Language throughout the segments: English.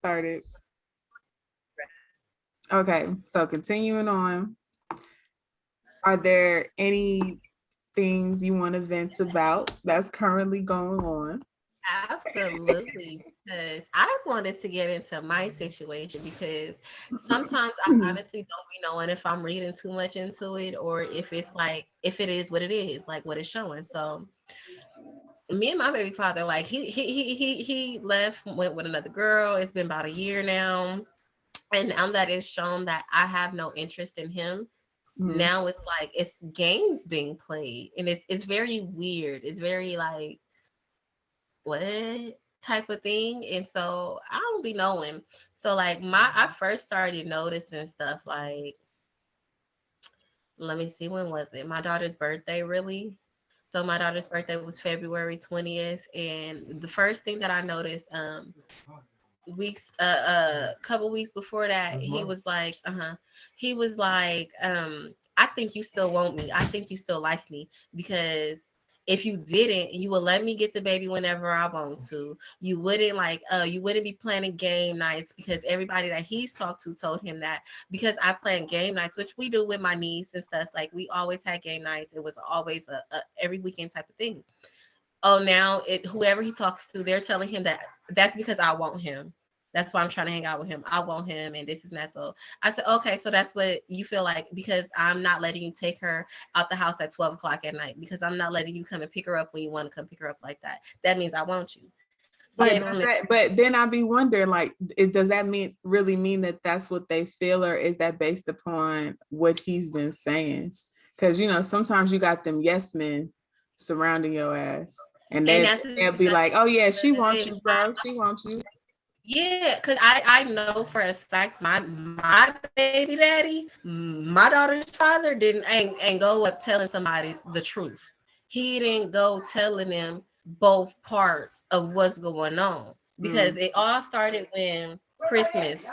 started. Okay, so continuing on, are there any things you want to vent about that's currently going on? Absolutely, because I wanted to get into my situation because sometimes I Mhm. honestly don't be knowing if I'm reading too much into it or if it's like if it is what it is, like what it's showing. So me and my baby father, like he left, went with another girl. It's been about a year now, and now that it's shown that I have no interest in him, Mhm. now it's like it's games being played, and it's very weird. It's very like what type of thing, and so I don't be knowing. So like I first started noticing stuff like, let me see, when was it? My daughter's birthday, really. So my daughter's birthday was February 20th, and the first thing that I noticed, weeks couple weeks before that, he was like, I think you still want me. I think you still like me, because if you didn't, you would let me get the baby whenever I want to. You wouldn't you wouldn't be planning game nights, because everybody that he's talked to told him that, because I plan game nights, which we do with my niece and stuff. Like we always had game nights. It was always a every weekend type of thing. Oh, now it whoever he talks to, they're telling him that that's because I want him. That's why I'm trying to hang out with him. I want him, and this is not so. I said, okay, so that's what you feel like, because I'm not letting you take her out the house at 12 o'clock at night, because I'm not letting you come and pick her up when you want to come pick her up like that. That means I want you. So But him does and that? But then I'd be wondering, like, does that mean really mean that that's what they feel, or is that based upon what he's been saying? Because sometimes you got them yes men surrounding your ass, and and they that's they'll exactly be like, "Oh yeah, what she it wants is. you, bro. She wants you." Yeah, because I know for a fact my baby daddy, my daughter's father ain't go up telling somebody the truth. He didn't go telling them both parts of what's going on, because Mm, it all started when Christmas.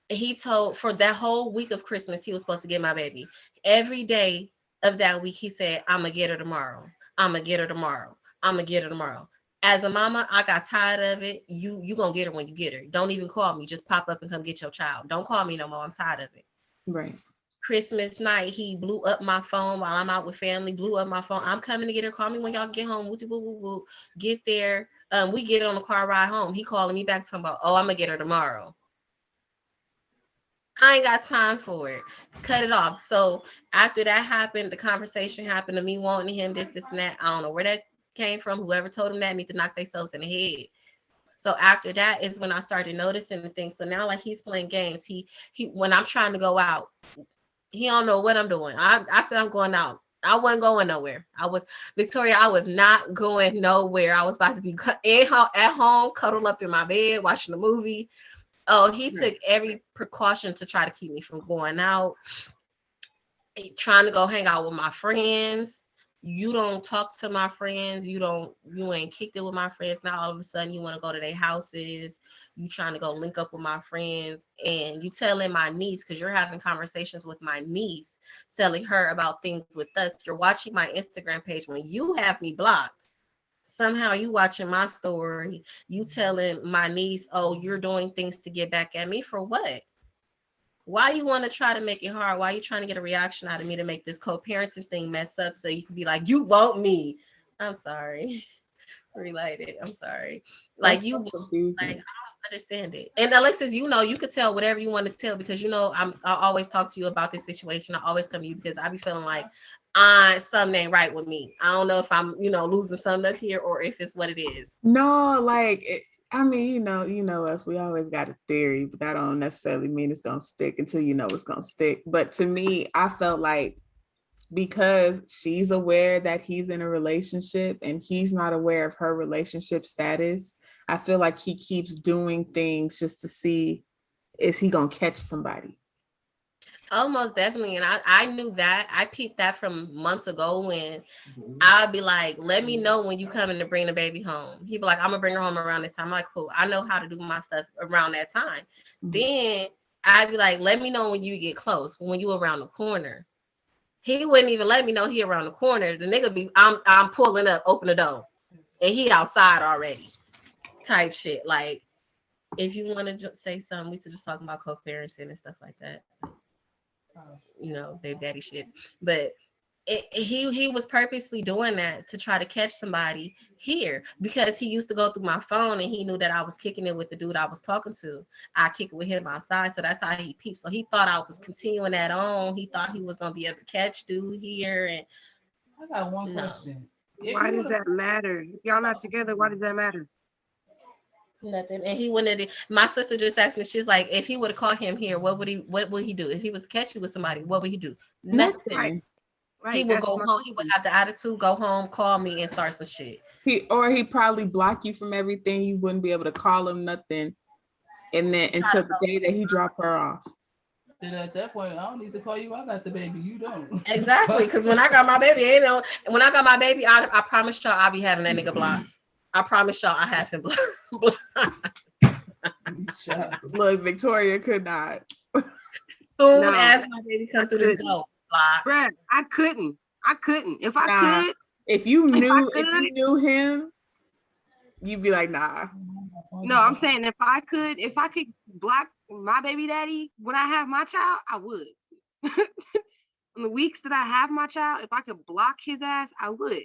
He told, for that whole week of Christmas, he was supposed to get my baby. Every day of that week, he said, I'm gonna get her tomorrow. I'm gonna get her tomorrow. I'm gonna get her tomorrow. As a mama, I got tired of it. You gonna get her when you get her. Don't even call me. Just pop up and come get your child. Don't call me no more. I'm tired of it. right. Christmas night, he blew up my phone while I'm out with family. Blew up my phone. I'm coming to get her. Call me when y'all get home. Woo, woo, woo, woo. Get there. We get on the car ride home. He calling me back talking about, oh, I'm gonna get her tomorrow. I ain't got time for it. Cut it off. So after that happened, the conversation happened to me wanting him, this, and that. I don't know where that came from. Whoever told him that need to knock themselves in the head. So after that is when I started noticing the things. So now, like, he's playing games. He when I'm trying to go out, he don't know what I'm doing. I said I'm going out. I wasn't going nowhere. I was Victoria. I was not going nowhere. I was about to be at home, cuddled up in my bed, watching a movie. Oh, he took Right. every precaution to try to keep me from going out, trying to go hang out with my friends. You don't talk to my friends. You ain't kicked it with my friends. Now all of a sudden you want to go to their houses. You trying to go link up with my friends, and you telling my niece, because you're having conversations with my niece, telling her about things with us. You're watching my Instagram page when you have me blocked. Somehow you watching my story. You telling my niece, oh, you're doing things to get back at me for what? Why you want to try to make it hard? Why you trying to get a reaction out of me to make this co-parenting thing mess up so you can be like, you want me? I'm sorry. Related. I'm sorry. That's Like you, so like I confusing. don't understand it. And Alexis, you could tell whatever you want to tell, because I always talk to you about this situation. I always come to you because I be feeling like something ain't right with me. I don't know if I'm losing something up here or if it's what it is. No, like I mean, us. We always got a theory, but that don't necessarily mean it's gonna stick until you know it's gonna stick. But to me, I felt like because she's aware that he's in a relationship and he's not aware of her relationship status, I feel like he keeps doing things just to see is he gonna catch somebody. Almost definitely. And I knew that. I peeped that from months ago when I'd be like, let me know when you coming to bring the baby home. He'd be like, I'm gonna bring her home around this time. I'm like, cool. I know how to do my stuff around that time. Mhm. Then I'd be like, let me know when you get close, when you around the corner. He wouldn't even let me know he around the corner. The nigga be, I'm pulling up, open the door, and he outside already. Type shit. Like if you want to say something, we should just talk about co-parenting and stuff like that. You know, their daddy shit. But he was purposely doing that to try to catch somebody here because he used to go through my phone and he knew that I was kicking it with the dude I was talking to. I kick it with him outside, so that's how he peeped. So he thought I was continuing that on. He thought he was gonna be able to catch dude here. And I got one question. Why does that matter? If y'all not together, why does that matter? Nothing. And he went in. My sister just asked me. She's like, if he would have caught him here, what would he do? If he was catching with somebody, what would he do? Nothing. Right. He would go home. He would have the attitude, go home, call me, and start some shit. He probably block you from everything. You wouldn't be able to call him nothing. And then until the day that he dropped her off. And at that point, I don't need to call you. I got the baby. You don't. Exactly. Because when I got my baby, when I got my baby, I promise y'all I'll be having that nigga blocked. I promise y'all I have him blocked. Look, Victoria could not. Soon as my baby come through this door. Bruh, I couldn't. If I could. If you knew him, you'd be like, nah. No, I'm saying if I could block my baby daddy when I have my child, I would. In the weeks that I have my child, if I could block his ass, I would.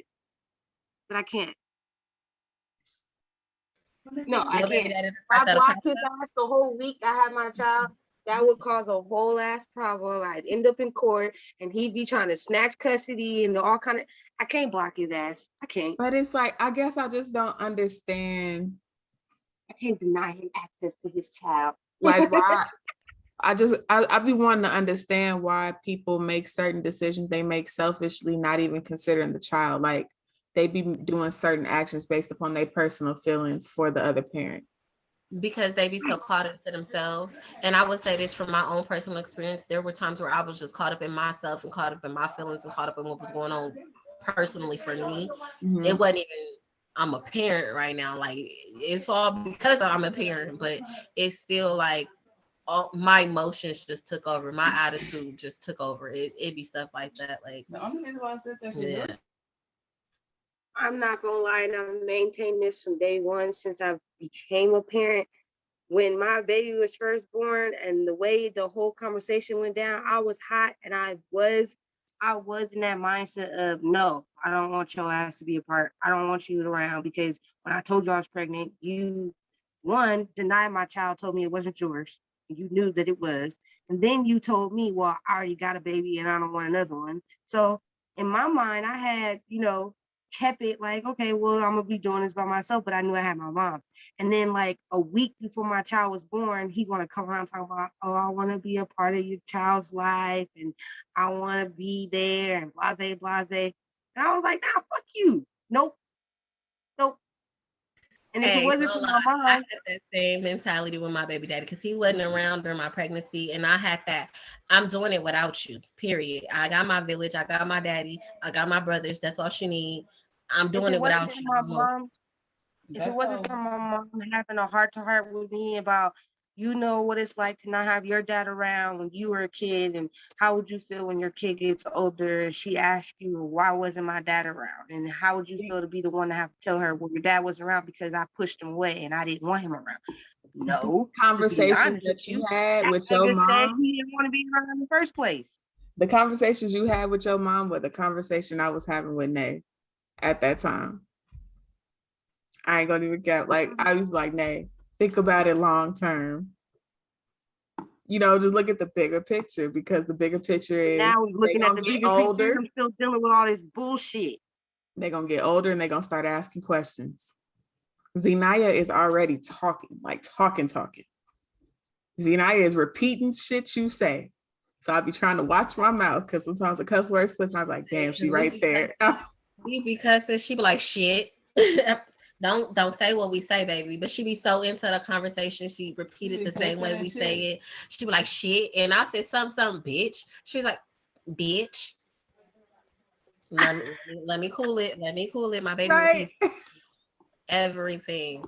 But I can't. No, I can't. If I block his ass the whole week I have my child, that would cause a whole ass problem. I'd end up in court and he'd be trying to snatch custody and all kind of. I can't block his ass. I can't. But it's like, I guess I just don't understand. I can't deny him access to his child. Like, why? I be wanting to understand why people make certain decisions they make selfishly, not even considering the child. Like, they be doing certain actions based upon their personal feelings for the other parent. Because they be so caught into themselves. And I would say this from my own personal experience. There were times where I was just caught up in myself and caught up in my feelings and caught up in what was going on personally for me. Mm-hmm. It wasn't even, I'm a parent right now. Like, it's all because I'm a parent, but it's still like all my emotions just took over. My attitude just took over. It be stuff like that. Like, the only reason why I said that, yeah. I'm not gonna lie, and I've maintained this from day one since I became a parent. When my baby was first born and the way the whole conversation went down, I was hot and I was in that mindset of, no, I don't want your ass to be a part. I don't want you around, because when I told you I was pregnant, you, one, denied my child, told me it wasn't yours. You knew that it was. And then you told me, well, I already got a baby and I don't want another one. So in my mind, I had, kept it like, okay, well, I'm gonna be doing this by myself, but I knew I had my mom. And then like a week before my child was born, he want to come around talking about, oh, I want to be a part of your child's life and I want to be there and blase, blase. And I was like, nah, fuck you. Nope. And if it wasn't for my mom, I had that same mentality with my baby daddy because he wasn't around during my pregnancy, and I had that. I'm doing it without you. Period. I got my village. I got my daddy. I got my brothers. That's all she need. I'm doing it without you. If it wasn't for my mom having a heart-to-heart with me about, what it's like to not have your dad around when you were a kid, and how would you feel when your kid gets older and she asks you, why wasn't my dad around? And how would you feel to be the one to have to tell her, well, your dad wasn't around because I pushed him away and I didn't want him around? No. Conversations that you had with your mom. He didn't want to be around in the first place. The conversations you had with your mom were the conversation I was having with Nay at that time. I ain't gonna even get, like, I was like, Nay, think about it long term. Just look at the bigger picture, because the bigger picture is now we're looking at the bigger picture. I'm still dealing with all this bullshit. They're gonna get older and they're gonna start asking questions. Zenaya is already talking. Zenaya is repeating shit you say. So I'll be trying to watch my mouth, because sometimes the cuss words slip and I'm like, damn, she right there. Because she be like, shit. Don't say what we say, baby. But she be so into the conversation. She repeated the same way we say it. She be like, shit. And I said, something, bitch. She was like, bitch. Let me cool it. My baby repeats everything.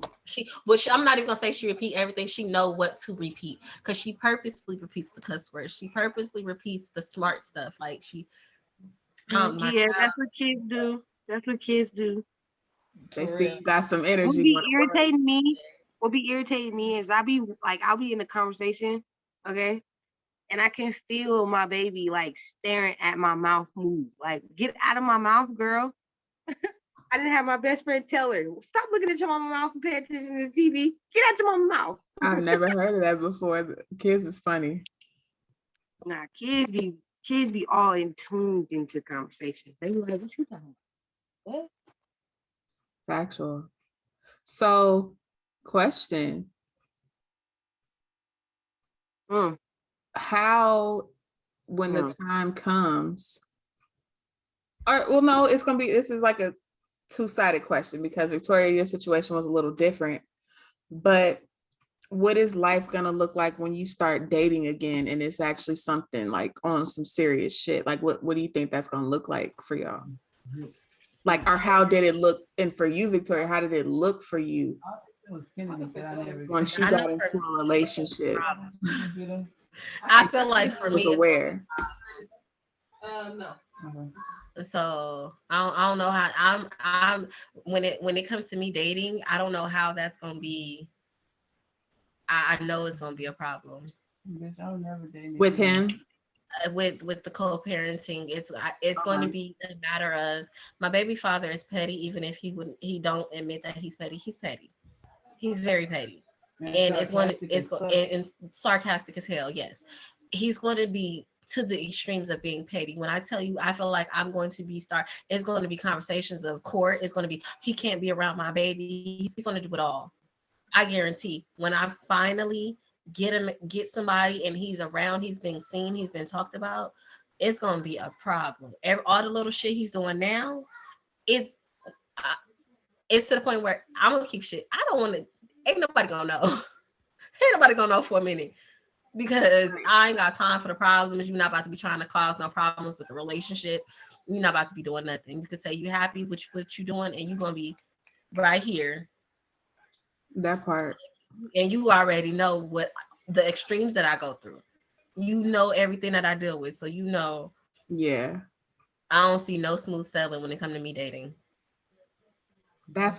I'm not even gonna say she repeat everything. She know what to repeat, because she purposely repeats the cuss words. She purposely repeats the smart stuff. Like that's what kids do. That's what kids do. They see you got some energy. What be irritating me what be irritating me is I'll be in a conversation, okay, and I can feel my baby like staring at my mouth move. Like, get out of my mouth, girl. I didn't have my best friend tell her, stop looking at your mama's mouth and pay attention to the TV. Get out your mama's mouth. I've never heard of that before. Kids is funny. Nah, kids be all in tuned into conversation. They be like, what you talking about? What? Factual. So, question. How, when the time comes, or well, no, it's gonna be, this is like a two-sided question because Victoria, your situation was a little different, but what is life gonna look like when you start dating again and it's actually something like on some serious shit? Like what do you think that's gonna look like for y'all? Like, or how did it look? And for you, Victoria, how did it look for you once you got into a relationship? I feel like for me, was aware. No. So I don't know how I'm when it comes to me dating, I don't know how that's gonna be. I know it's gonna be a problem. Bitch, I'll never date with him. With the co-parenting, it's going to be a matter of my baby father is petty, even if he don't admit that he's petty. He's petty. He's very petty, and it's sarcastic as hell. Yes, he's going to be to the extremes of being petty. When I tell you, I feel like I'm going to be it's going to be conversations of court. It's going to be he can't be around my baby. He's going to do it all. I guarantee. When I finally get somebody and he's around, he's being seen, he's been talked about, it's gonna be a problem. All the little shit he's doing now, it's to the point where I'm gonna keep shit. I don't want to. Ain't nobody gonna know. Ain't nobody gonna know for a minute because I ain't got time for the problems. You're not about to be trying to cause no problems with the relationship. You're not about to be doing nothing. You can say you're happy with what you're doing, and you're gonna be right here. That part. And you already know what the extremes that I go through. You know everything that I deal with. So you know. Yeah. I don't see no smooth sailing when it comes to me dating.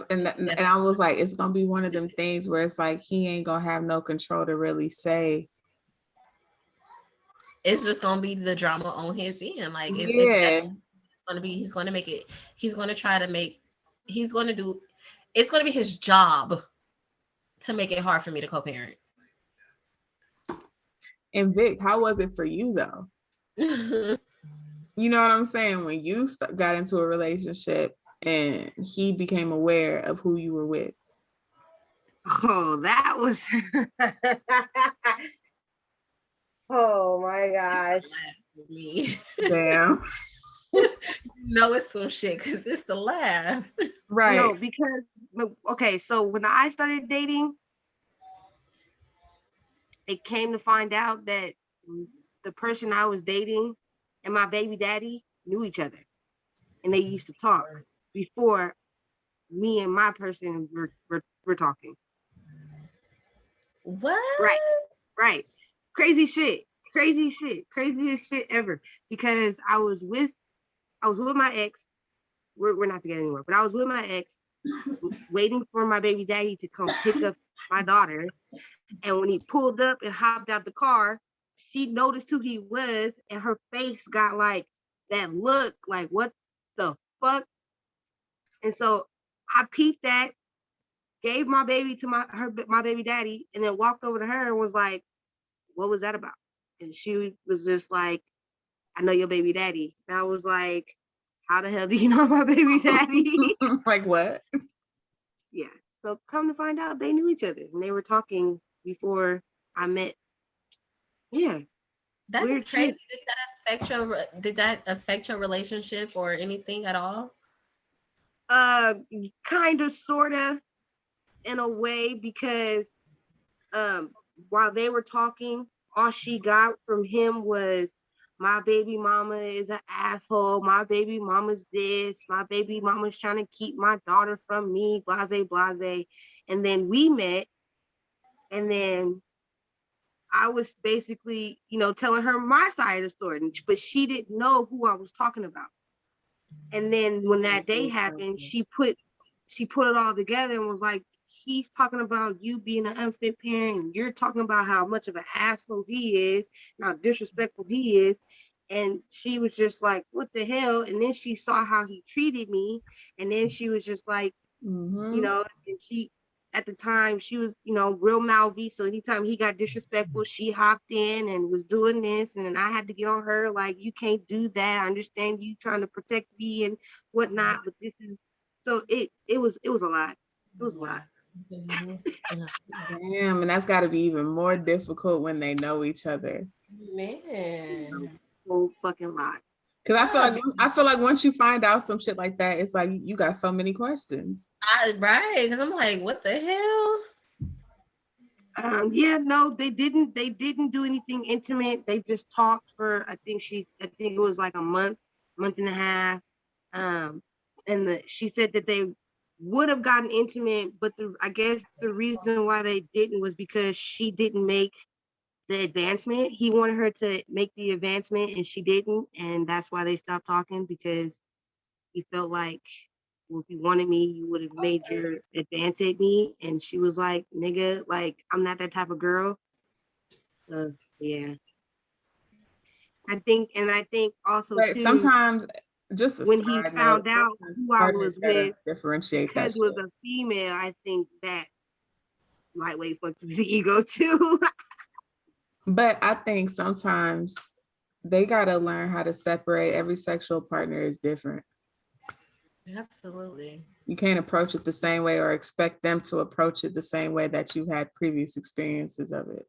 And I was like, it's gonna be one of them things where it's like he ain't gonna have no control to really say. It's just gonna be the drama on his end. Like it's gonna be, he's gonna make it. He's gonna try to make. He's gonna do. It's gonna be his job to make it hard for me to co-parent. And Vic, how was it for you though? You know what I'm saying? When you got into a relationship and he became aware of who you were with. Oh, that was. Oh my gosh. Me. Damn. It's some shit because it's the laugh. Right. No, because okay, so when I started dating, it came to find out that the person I was dating and my baby daddy knew each other, and they used to talk before me and my person were talking. What? Right. Craziest shit ever. Because I was with my ex. We're not together anymore, but I was with my ex, waiting for my baby daddy to come pick up my daughter. And when he pulled up and hopped out the car, she noticed who he was, and her face got like that look, like what the fuck? And so I peeped that, gave my baby to my baby daddy, and then walked over to her and was like, "What was that about?" And she was just like, "I know your baby daddy." And I was like, "How the hell do you know my baby daddy?" Like what? Yeah. So come to find out, they knew each other and they were talking before I met. Yeah. That's weird crazy. Shit. Did that affect your relationship or anything at all? Kind of, sorta, in a way, because while they were talking, all she got from him was, my baby mama is an asshole. My baby mama's this. My baby mama's trying to keep my daughter from me. Blase, blase. And then we met, and then I was basically, telling her my side of the story, but she didn't know who I was talking about. And then when that day happened, she put it all together and was like, he's talking about you being an unfit parent, and you're talking about how much of an asshole he is, and how disrespectful he is. And she was just like, what the hell? And then she saw how he treated me. And then she was just like, Mm-hmm. and she, at the time, she was, real mouthy. So anytime he got disrespectful, she hopped in and was doing this. And then I had to get on her, like, you can't do that. I understand you trying to protect me and whatnot, but this is, so it was a lot. It was a lot. Mhm. Damn, and that's got to be even more difficult when they know each other. Man. Whole fucking lot. Because I feel like once you find out some shit like that, it's like you got so many questions. Right, because I'm like, what the hell? Yeah, no, they didn't do anything intimate. They just talked for, I think it was like a month and a half. And she said that they would have gotten intimate, but I guess the reason why they didn't was because she didn't make the advancement. He wanted her to make the advancement and she didn't, and that's why they stopped talking, because he felt like, well, if you wanted me, you would have made your advance at me. And she was like, nigga, like, I'm not that type of girl. Yeah. I think also But too, sometimes, just a when he side note, found out sometimes who I partners was gotta with, differentiate that because it was shit. a female, I think that lightweight fucked his ego too. But I think sometimes they gotta learn how to separate. Every sexual partner is different. Absolutely. You can't approach it the same way or expect them to approach it the same way that you had previous experiences of it.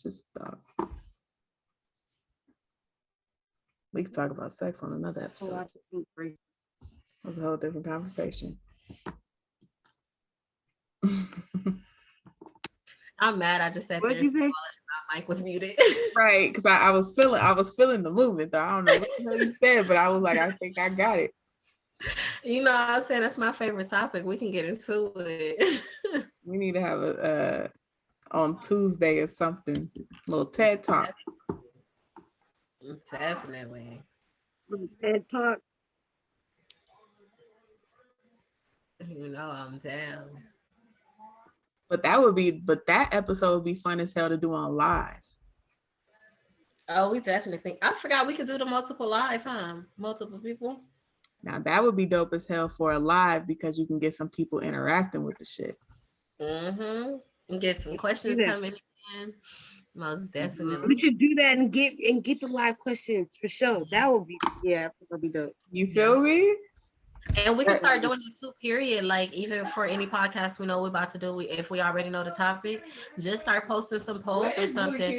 Just thought. We could talk about sex on another episode. That's a whole different conversation. I'm mad. I just sat there What'd and you said, say? my mic was muted. Right, because I was feeling the movement though. I don't know what the hell you said, but I was like, I think I got it. I was saying that's my favorite topic. We can get into it. We need to have a on Tuesday or something, a little TED talk. Definitely. TED talk. I'm down. But that episode would be fun as hell to do on live. Oh, we definitely think. I forgot we could do the multiple live, huh? Multiple people. Now that would be dope as hell for a live, because you can get some people interacting with the shit. Mm-hmm. And get some questions coming in. Most definitely. We should do that and get the live questions for sure. That would be that'll be dope. You feel me? And we can start doing it too, period. Like, even for any podcast we know we're about to do, if we already know the topic, just start posting some polls or something.